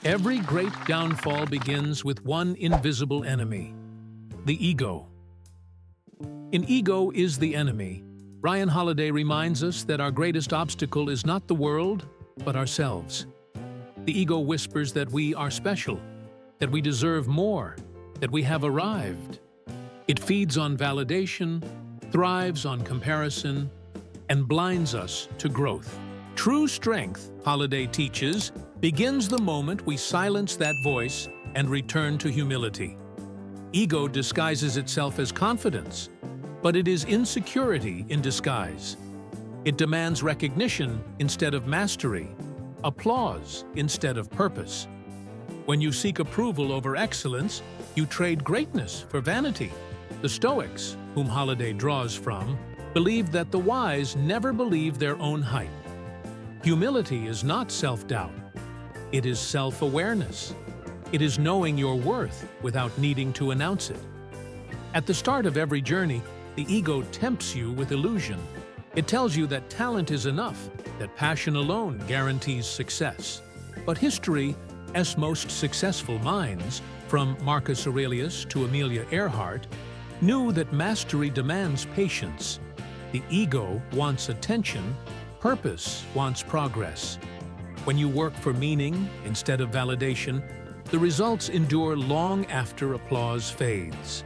Every great downfall begins with one invisible enemy, the ego. In Ego is the Enemy, Ryan Holiday reminds us that our greatest obstacle is not the world, but ourselves. The ego whispers that we are special, that we deserve more, that we have arrived. It feeds on validation, thrives on comparison, and blinds us to growth. True strength, Holiday teaches, begins the moment we silence that voice and return to humility. Ego disguises itself as confidence, but it is insecurity in disguise. It demands recognition instead of mastery, applause instead of purpose. When you seek approval over excellence, you trade greatness for vanity. The Stoics, whom Holiday draws from, believed that the wise never believe their own hype. Humility is not self-doubt. It is self-awareness. It is knowing your worth without needing to announce it. At the start of every journey, the ego tempts you with illusion. It tells you that talent is enough, that passion alone guarantees success. But history's most successful minds, from Marcus Aurelius to Amelia Earhart, knew that mastery demands patience. The ego wants attention, purpose wants progress. When you work for meaning instead of validation, the results endure long after applause fades.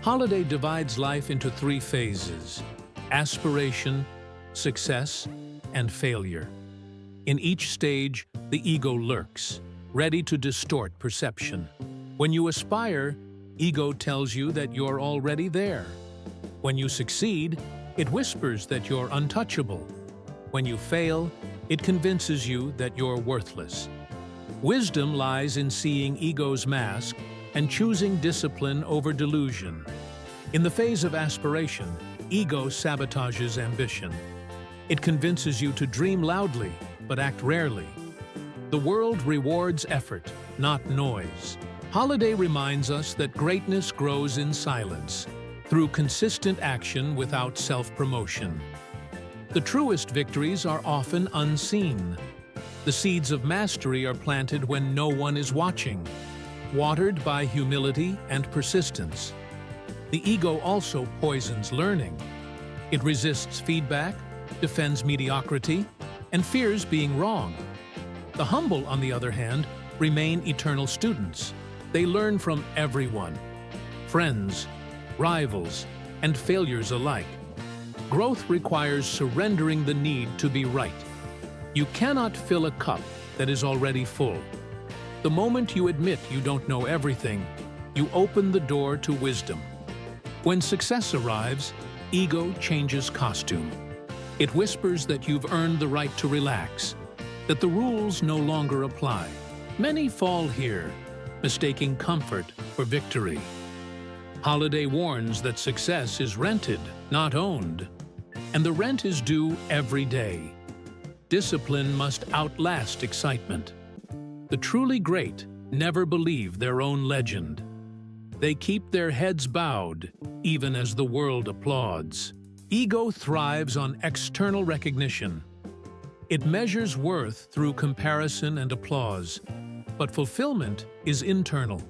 Holiday divides life into 3 phases: aspiration, success, and failure. In each stage, the ego lurks, ready to distort perception. When you aspire, ego tells you that you're already there. When you succeed, it whispers that you're untouchable. When you fail, it convinces you that you're worthless. Wisdom lies in seeing ego's mask and choosing discipline over delusion. In the phase of aspiration, ego sabotages ambition. It convinces you to dream loudly, but act rarely. The world rewards effort, not noise. Holiday reminds us that greatness grows in silence, through consistent action without self-promotion. The truest victories are often unseen. The seeds of mastery are planted when no one is watching, watered by humility and persistence. The ego also poisons learning. It resists feedback, defends mediocrity, and fears being wrong. The humble, on the other hand, remain eternal students. They learn from everyone, friends, rivals, and failures alike. Growth requires surrendering the need to be right. You cannot fill a cup that is already full. The moment you admit you don't know everything, you open the door to wisdom. When success arrives, ego changes costume. It whispers that you've earned the right to relax, that the rules no longer apply. Many fall here, mistaking comfort for victory. Holiday warns that success is rented, not owned, and the rent is due every day. Discipline must outlast excitement. The truly great never believe their own legend. They keep their heads bowed, even as the world applauds. Ego thrives on external recognition. It measures worth through comparison and applause, but fulfillment is internal.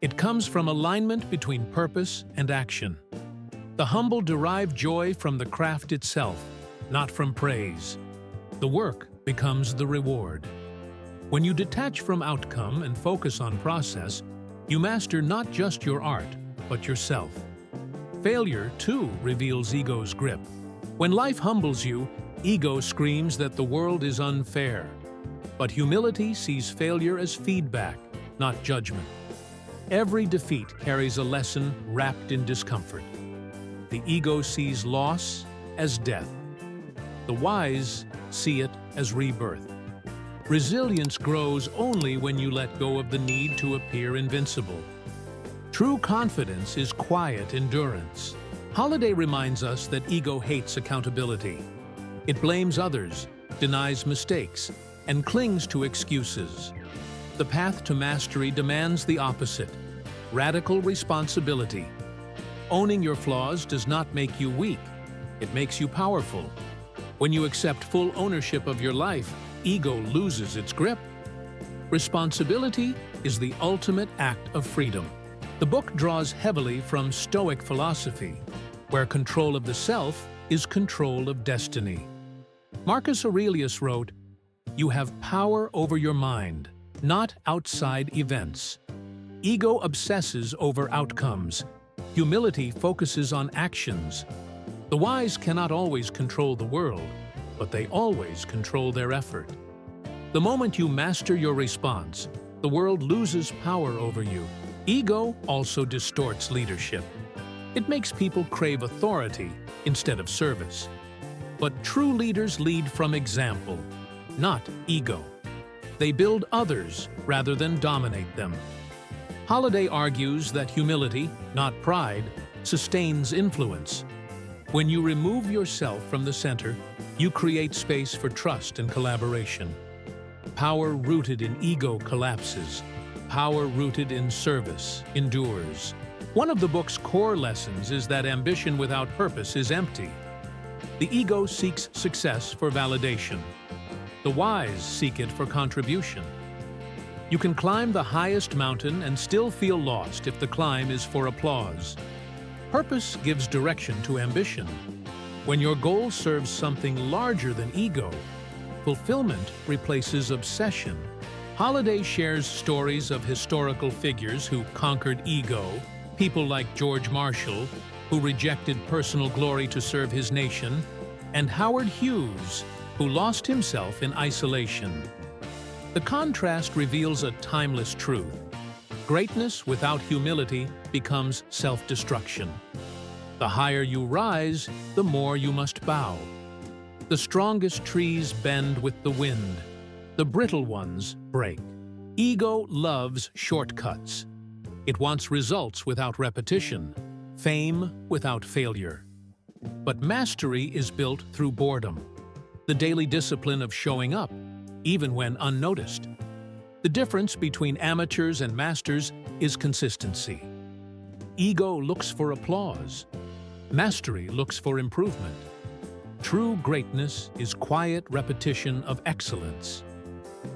It comes from alignment between purpose and action. The humble derive joy from the craft itself, not from praise. The work becomes the reward. When you detach from outcome and focus on process, you master not just your art, but yourself. Failure, too, reveals ego's grip. When life humbles you, ego screams that the world is unfair. But humility sees failure as feedback, not judgment. Every defeat carries a lesson wrapped in discomfort. The ego sees loss as death. The wise see it as rebirth. Resilience grows only when you let go of the need to appear invincible. True confidence is quiet endurance. Holiday reminds us that ego hates accountability. It blames others, denies mistakes, and clings to excuses. The path to mastery demands the opposite: radical responsibility. Owning your flaws does not make you weak, it makes you powerful. When you accept full ownership of your life, ego loses its grip. Responsibility is the ultimate act of freedom. The book draws heavily from stoic philosophy, where control of the self is control of destiny. Marcus Aurelius wrote, "You have power over your mind, not outside events." Ego obsesses over outcomes. Humility focuses on actions. The wise cannot always control the world, but they always control their effort. The moment you master your response, the world loses power over you. Ego also distorts leadership. It makes people crave authority instead of service. But true leaders lead from example, not ego. They build others rather than dominate them. Holiday argues that humility, not pride, sustains influence. When you remove yourself from the center, you create space for trust and collaboration. Power rooted in ego collapses. Power rooted in service endures. One of the book's core lessons is that ambition without purpose is empty. The ego seeks success for validation. The wise seek it for contribution. You can climb the highest mountain and still feel lost if the climb is for applause. Purpose gives direction to ambition. When your goal serves something larger than ego, fulfillment replaces obsession. Holiday shares stories of historical figures who conquered ego, people like George Marshall, who rejected personal glory to serve his nation, and Howard Hughes, who lost himself in isolation. The contrast reveals a timeless truth. Greatness without humility becomes self-destruction. The higher you rise, the more you must bow. The strongest trees bend with the wind. The brittle ones break. Ego loves shortcuts. It wants results without repetition, fame without failure. But mastery is built through boredom, the daily discipline of showing up, even when unnoticed. The difference between amateurs and masters is consistency. Ego looks for applause. Mastery looks for improvement. True greatness is quiet repetition of excellence.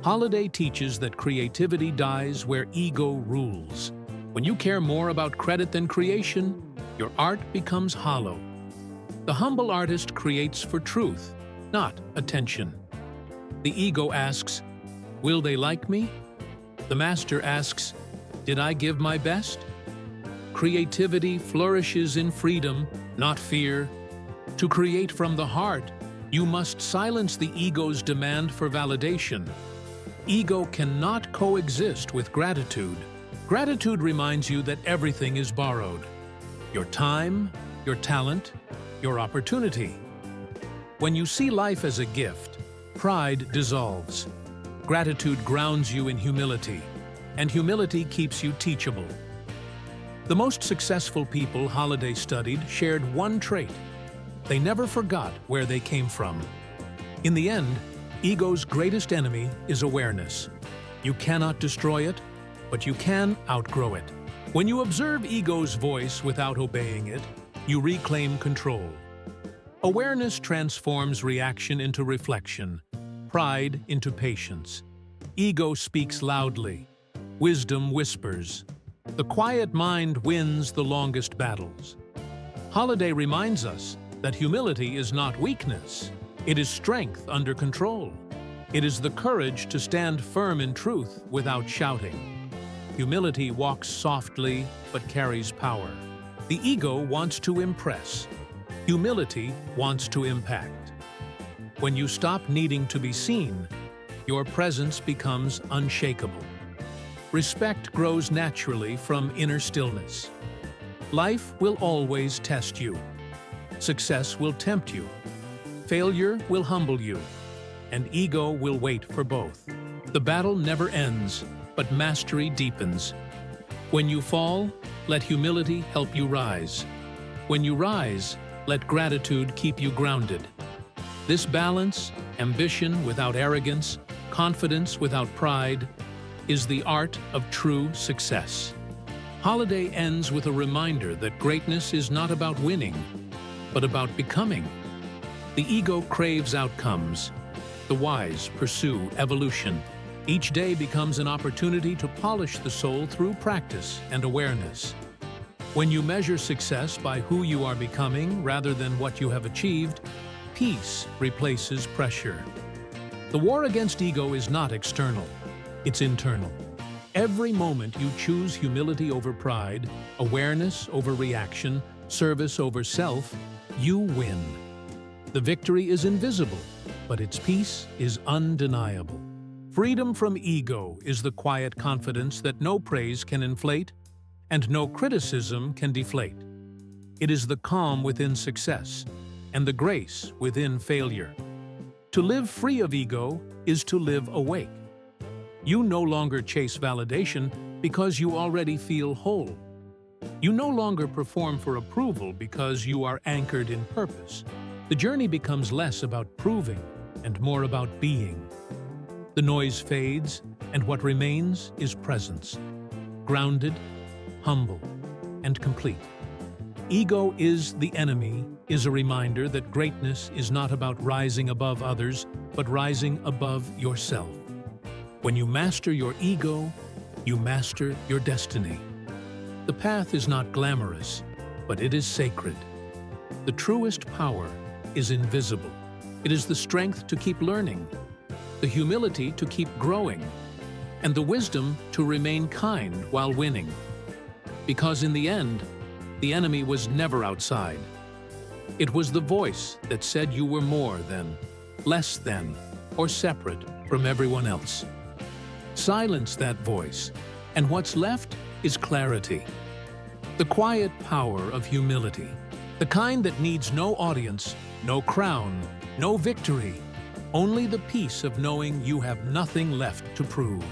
Holiday teaches that creativity dies where ego rules. When you care more about credit than creation, your art becomes hollow. The humble artist creates for truth, not attention. The ego asks, "Will they like me?" The master asks, "Did I give my best?" Creativity flourishes in freedom, not fear. To create from the heart, you must silence the ego's demand for validation. Ego cannot coexist with gratitude. Gratitude reminds you that everything is borrowed. Your time, your talent, your opportunity. When you see life as a gift, pride dissolves. Gratitude grounds you in humility, and humility keeps you teachable. The most successful people Holiday studied shared one trait. They never forgot where they came from. In the end, ego's greatest enemy is awareness. You cannot destroy it, but you can outgrow it. When you observe ego's voice without obeying it, you reclaim control. Awareness transforms reaction into reflection, pride into patience. Ego speaks loudly. Wisdom whispers. The quiet mind wins the longest battles. Holiday reminds us that humility is not weakness. It is strength under control. It is the courage to stand firm in truth without shouting. Humility walks softly but carries power. The ego wants to impress. Humility wants to impact. When you stop needing to be seen, your presence becomes unshakable. Respect grows naturally from inner stillness. Life will always test you. Success will tempt you. Failure will humble you. And ego will wait for both. The battle never ends, but mastery deepens. When you fall, let humility help you rise. When you rise, let gratitude keep you grounded. This balance, ambition without arrogance, confidence without pride, is the art of true success. Holiday ends with a reminder that greatness is not about winning, but about becoming. The ego craves outcomes. The wise pursue evolution. Each day becomes an opportunity to polish the soul through practice and awareness. When you measure success by who you are becoming rather than what you have achieved, peace replaces pressure. The war against ego is not external, it's internal. Every moment you choose humility over pride, awareness over reaction, service over self, you win. The victory is invisible, but its peace is undeniable. Freedom from ego is the quiet confidence that no praise can inflate and no criticism can deflate. It is the calm within success and the grace within failure. To live free of ego is to live awake. You no longer chase validation because you already feel whole. You no longer perform for approval because you are anchored in purpose. The journey becomes less about proving and more about being. The noise fades, and what remains is presence. Grounded, humble, and complete. Ego is the enemy is a reminder that greatness is not about rising above others, but rising above yourself. When you master your ego, you master your destiny. The path is not glamorous, but it is sacred. The truest power is invisible. It is the strength to keep learning, the humility to keep growing, and the wisdom to remain kind while winning. Because in the end, the enemy was never outside. It was the voice that said you were more than, less than, or separate from everyone else. Silence that voice, and what's left is clarity. The quiet power of humility, the kind that needs no audience, no crown, no victory, only the peace of knowing you have nothing left to prove.